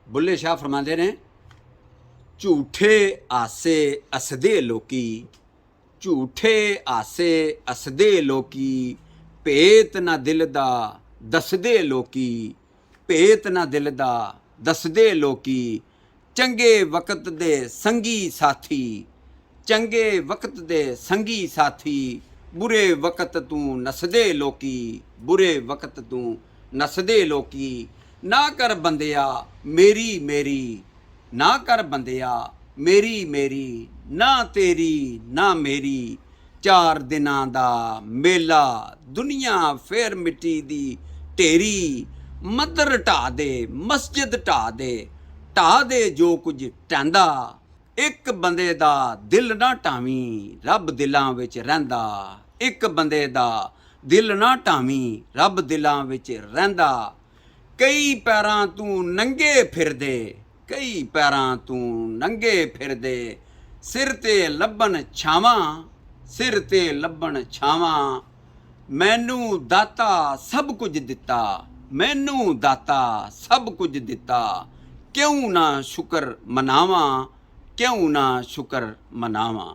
बुल्ले शाह फरमाते ने, झूठे आसे असदे लोकी, झूठे आसे असदे लोकी, भेत ना दिल दा दसदे लोकी, भेत ना दिल दा दसदे लोकी, चंगे वक्त दे संगी साथी, चंगे वक्त दे संगी साथी, बुरे वक्त तू नसदे लोकी, बुरे वक्त तू नसदे लोकी, ना कर बंदिया मेरी मेरी, ना कर बंदिया मेरी मेरी, ना तेरी ना मेरी, चार दिनां दा मेला दुनिया फेर मिट्टी दी ढेरी, मंदर ढा दे मस्जिद ढा दे जो कुछ ढांदा, एक बंदे दा दिल ना ढावी रब दिलां विच रहिंदा, एक बंदे दा दिल ना ढावी रब दिलां विच रहिंदा, कई पैरां तू नंगे फिरदे, कई पैरां तू नंगे फिरदे, सिर ते लब्बन छावां, सिर ते लब्बन छावां, मैनू दाता सब कुछ दिता, मैनू दाता सब कुछ दिता, क्यों ना शुक्र मनावां, क्यों ना शुक्र मनावां।